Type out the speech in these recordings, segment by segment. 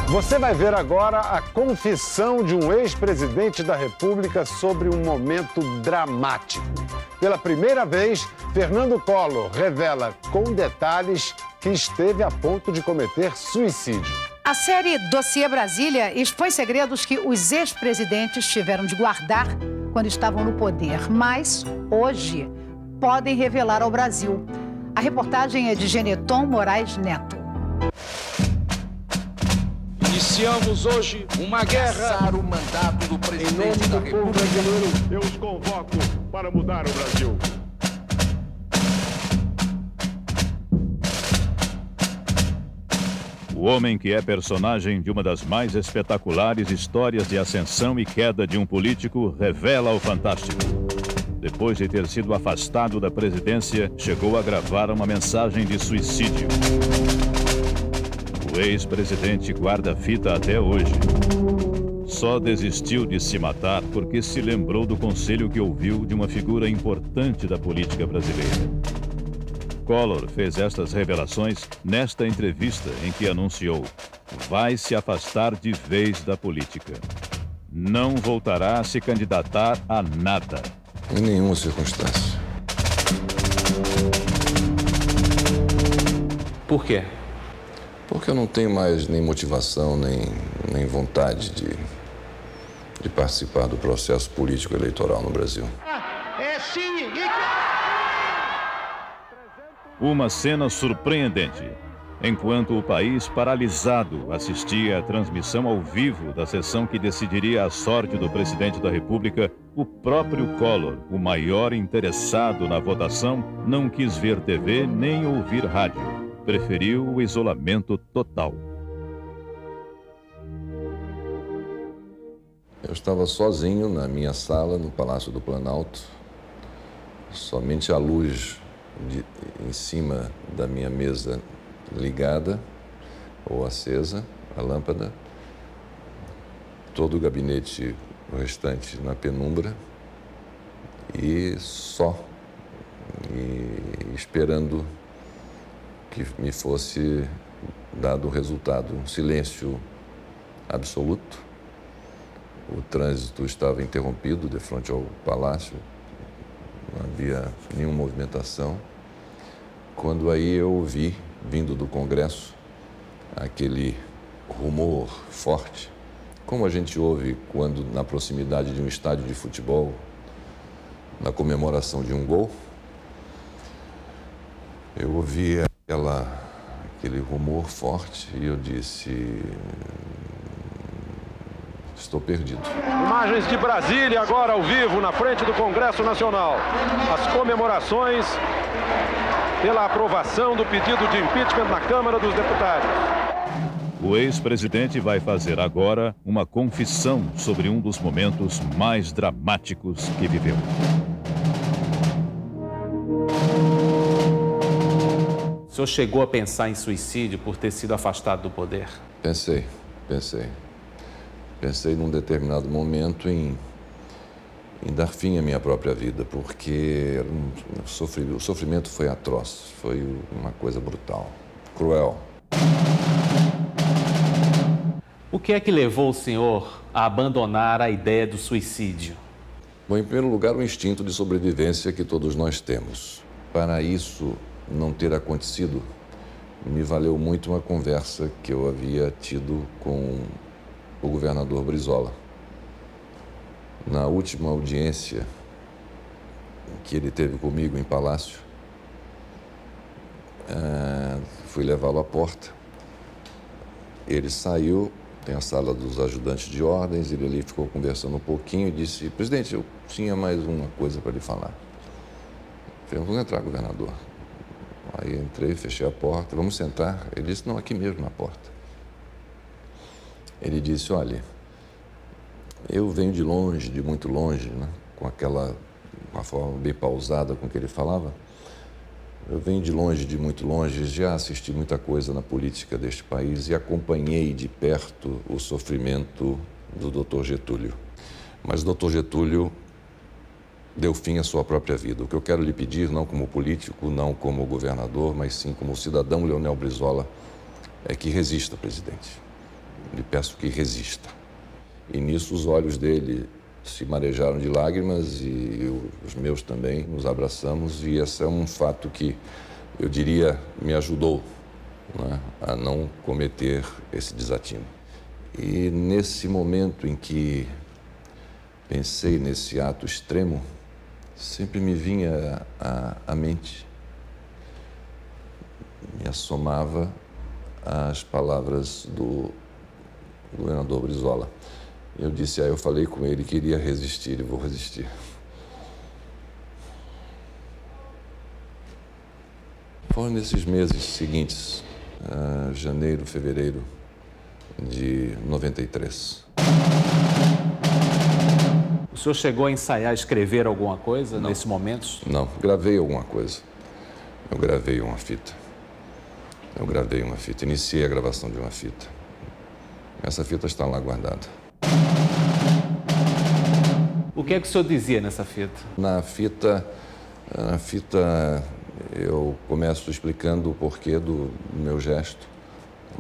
Você vai ver agora a confissão de um ex-presidente da República sobre um momento dramático. Pela primeira vez, Fernando Collor revela com detalhes que esteve a ponto de cometer suicídio. A série Dossiê Brasília expõe segredos que os ex-presidentes tiveram de guardar quando estavam no poder, mas hoje podem revelar ao Brasil. A reportagem é de Geneton Moraes Neto. Iniciamos hoje uma guerra. O mandato do presidente Em nome da do povo República. brasileiro, eu os convoco para mudar o Brasil. O homem que é personagem de uma das mais espetaculares histórias de ascensão e queda de um político revela o fantástico. Depois de ter sido afastado da presidência, chegou a gravar uma mensagem de suicídio. O ex-presidente guarda a fita até hoje. Só desistiu de se matar porque se lembrou do conselho que ouviu de uma figura importante da política brasileira. Collor fez estas revelações nesta entrevista em que anunciou: vai se afastar de vez da política. Não voltará a se candidatar a nada. Em nenhuma circunstância. Por quê? Porque eu não tenho mais nem motivação, nem vontade de participar do processo político eleitoral no Brasil. É sim! Uma cena surpreendente. Enquanto o país paralisado assistia à transmissão ao vivo da sessão que decidiria a sorte do presidente da República, o próprio Collor, o maior interessado na votação, não quis ver TV nem ouvir rádio. Preferiu o isolamento total. Eu estava sozinho na minha sala, no Palácio do Planalto. Somente a luz em cima da minha mesa ligada ou acesa, a lâmpada. Todo o gabinete restante na penumbra e só. E esperando que me fosse dado o resultado. Um silêncio absoluto. O trânsito estava interrompido de frente ao palácio. Não havia nenhuma movimentação. Quando aí eu ouvi, vindo do Congresso, aquele rumor forte, como a gente ouve quando na proximidade de um estádio de futebol, na comemoração de um gol, eu ouvi aquele rumor forte e eu disse: estou perdido. Imagens de Brasília agora ao vivo na frente do Congresso Nacional. As comemorações pela aprovação do pedido de impeachment na Câmara dos Deputados. O ex-presidente vai fazer agora uma confissão sobre um dos momentos mais dramáticos que viveu. O senhor chegou a pensar em suicídio por ter sido afastado do poder? Pensei. Pensei num determinado momento em dar fim à minha própria vida, porque o sofrimento foi atroz, foi uma coisa brutal, cruel. O que é que levou o senhor a abandonar a ideia do suicídio? Bom, em primeiro lugar, o instinto de sobrevivência que todos nós temos. Para isso não ter acontecido, me valeu muito uma conversa que eu havia tido com o governador Brizola. Na última audiência que ele teve comigo em Palácio, fui levá-lo à porta. Ele saiu, tem a sala dos ajudantes de ordens, ele ali ficou conversando um pouquinho e disse: presidente, eu tinha mais uma coisa para lhe falar. Eu falei: vamos entrar, governador. Aí entrei, fechei a porta, vamos sentar. Ele disse: não, aqui mesmo na porta. Ele disse: olha, eu venho de longe, de muito longe, né? Com uma forma bem pausada com que ele falava. Eu venho de longe, de muito longe, já assisti muita coisa na política deste país e acompanhei de perto o sofrimento do Dr. Getúlio. Mas o Dr. Getúlio deu fim à sua própria vida. O que eu quero lhe pedir, não como político, não como governador, mas sim como cidadão Leonel Brizola, é que resista, presidente. lhe peço que resista. E nisso os olhos dele se marejaram de lágrimas e os meus também, nos abraçamos, e esse é um fato que, eu diria, me ajudou, né, a não cometer esse desatino. E nesse momento em que pensei nesse ato extremo, sempre me vinha à mente, me assomava as palavras do governador Brizola. Eu disse, eu falei com ele que iria resistir e vou resistir. Foram nesses meses seguintes, janeiro, fevereiro de 93. O senhor chegou a ensaiar, escrever alguma coisa nesses momentos? Não, gravei alguma coisa. Eu gravei uma fita. Iniciei a gravação de uma fita. Essa fita está lá guardada. O que é que o senhor dizia nessa fita? Na fita eu começo explicando o porquê do meu gesto,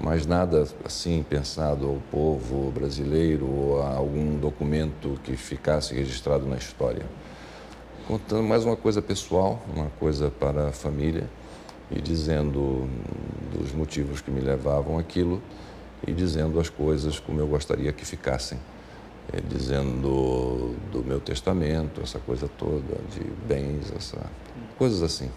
mas nada assim pensado ao povo brasileiro ou a algum documento que ficasse registrado na história. Contando mais uma coisa pessoal, uma coisa para a família, e dizendo dos motivos que me levavam àquilo e dizendo as coisas como eu gostaria que ficassem. Dizendo do meu testamento, essa coisa toda, de bens, coisas assim.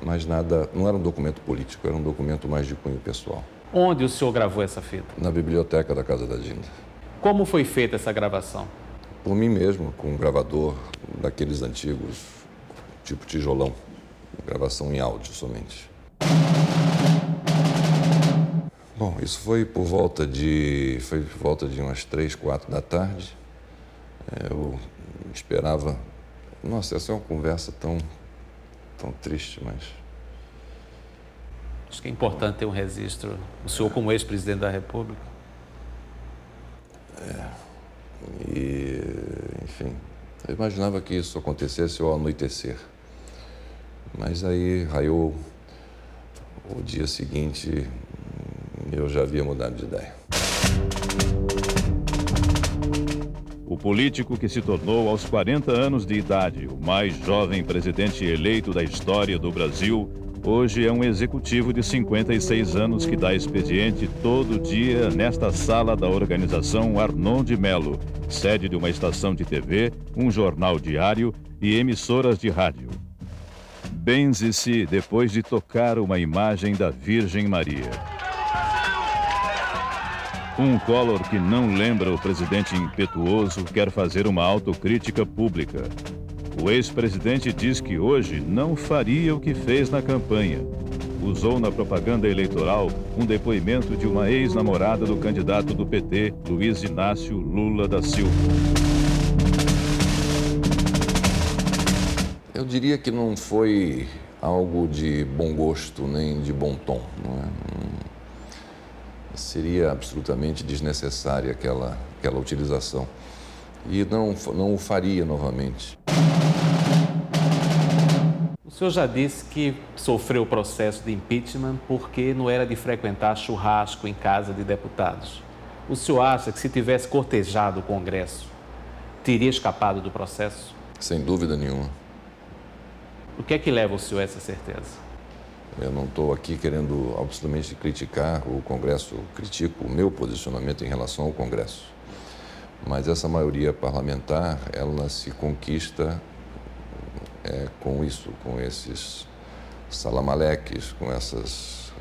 Mas nada, não era um documento político, era um documento mais de cunho pessoal. Onde o senhor gravou essa fita? Na biblioteca da Casa da Dinda. Como foi feita essa gravação? Por mim mesmo, com um gravador daqueles antigos, tipo tijolão. Gravação em áudio somente. Bom, isso foi por volta de umas 3, 4 da tarde. Eu esperava... Nossa, essa é uma conversa tão triste, mas... Acho que é importante ter um registro. O senhor como ex-presidente da República. E, enfim, eu imaginava que isso acontecesse ao anoitecer. Mas aí raiou o dia seguinte... Eu já havia mudado de ideia. O político que se tornou aos 40 anos de idade o mais jovem presidente eleito da história do Brasil, hoje é um executivo de 56 anos que dá expediente todo dia nesta sala da organização Arnon de Melo, sede de uma estação de TV, um jornal diário e emissoras de rádio. Benze-se depois de tocar uma imagem da Virgem Maria. Um Collor que não lembra o presidente impetuoso quer fazer uma autocrítica pública. O ex-presidente diz que hoje não faria o que fez na campanha. Usou na propaganda eleitoral um depoimento de uma ex-namorada do candidato do PT, Luiz Inácio Lula da Silva. Eu diria que não foi algo de bom gosto nem de bom tom, não é? Seria absolutamente desnecessária aquela utilização. E não o faria novamente. O senhor já disse que sofreu o processo de impeachment porque não era de frequentar churrasco em casa de deputados. O senhor acha que se tivesse cortejado o Congresso, teria escapado do processo? Sem dúvida nenhuma. O que é que leva o senhor a essa certeza? Eu não estou aqui querendo absolutamente criticar o Congresso, critico o meu posicionamento em relação ao Congresso. Mas essa maioria parlamentar, ela se conquista com isso, com esses salamaleques, com esses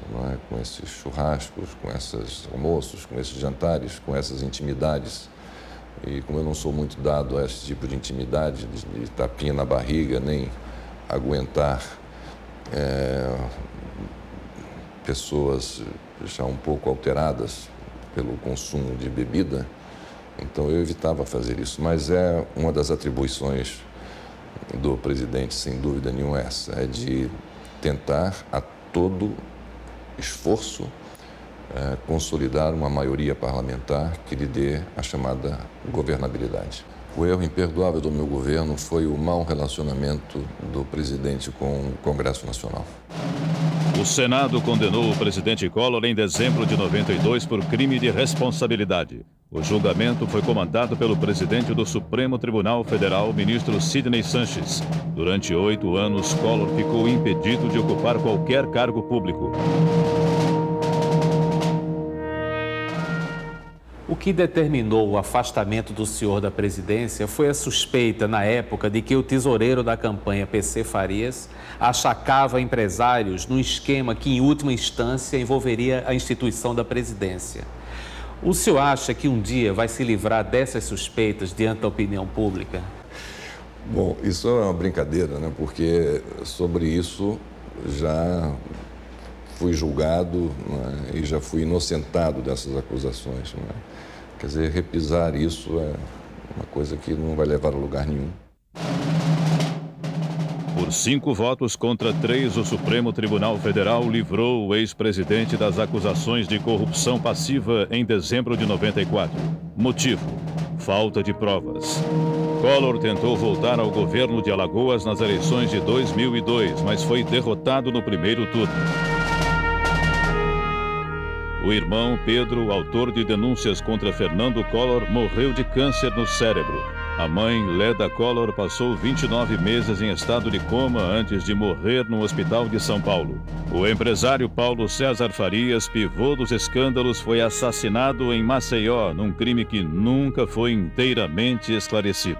churrascos, com esses almoços, com esses jantares, com essas intimidades. E como eu não sou muito dado a esse tipo de intimidade, de tapinha na barriga, nem aguentar pessoas já um pouco alteradas pelo consumo de bebida, então eu evitava fazer isso. Mas é uma das atribuições do presidente, sem dúvida nenhuma, essa, é de tentar a todo esforço consolidar uma maioria parlamentar que lhe dê a chamada governabilidade. O erro imperdoável do meu governo foi o mau relacionamento do presidente com o Congresso Nacional. O Senado condenou o presidente Collor em dezembro de 92 por crime de responsabilidade. O julgamento foi comandado pelo presidente do Supremo Tribunal Federal, ministro Sidney Sanches. Durante 8 anos, Collor ficou impedido de ocupar qualquer cargo público. O que determinou o afastamento do senhor da presidência foi a suspeita, na época, de que o tesoureiro da campanha, PC Farias, achacava empresários num esquema que, em última instância, envolveria a instituição da presidência. O senhor acha que um dia vai se livrar dessas suspeitas diante da opinião pública? Bom, isso é uma brincadeira, né? Porque sobre isso já fui julgado, né? E já fui inocentado dessas acusações, né? Quer dizer, repisar isso é uma coisa que não vai levar a lugar nenhum. Por 5 votos contra 3, o Supremo Tribunal Federal livrou o ex-presidente das acusações de corrupção passiva em dezembro de 94. Motivo: falta de provas. Collor tentou voltar ao governo de Alagoas nas eleições de 2002, mas foi derrotado no primeiro turno. O irmão Pedro, autor de denúncias contra Fernando Collor, morreu de câncer no cérebro. A mãe, Leda Collor, passou 29 meses em estado de coma antes de morrer no hospital de São Paulo. O empresário Paulo César Farias, pivô dos escândalos, foi assassinado em Maceió, num crime que nunca foi inteiramente esclarecido.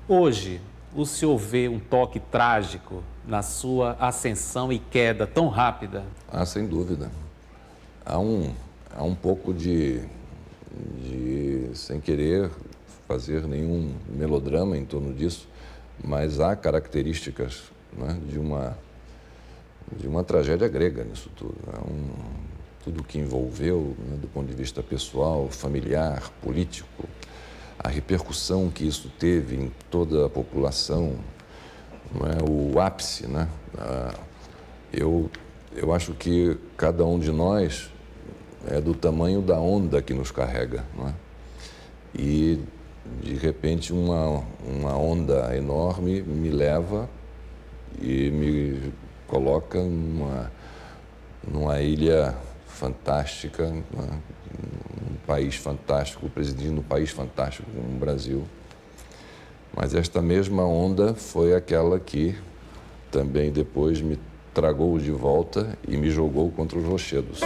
Hoje, o senhor vê um toque trágico na sua ascensão e queda tão rápida? Ah, sem dúvida. Há um pouco de sem querer fazer nenhum melodrama em torno disso, mas há características, né, de uma tragédia grega nisso tudo. Tudo que envolveu, né, do ponto de vista pessoal, familiar, político, a repercussão que isso teve em toda a população, não é, o ápice, né? Eu acho que cada um de nós é do tamanho da onda que nos carrega, não é? E, de repente, uma onda enorme me leva e me coloca numa ilha fantástica, num país fantástico, presidindo um país fantástico como o Brasil. Mas esta mesma onda foi aquela que também depois me tragou de volta e me jogou contra os rochedos.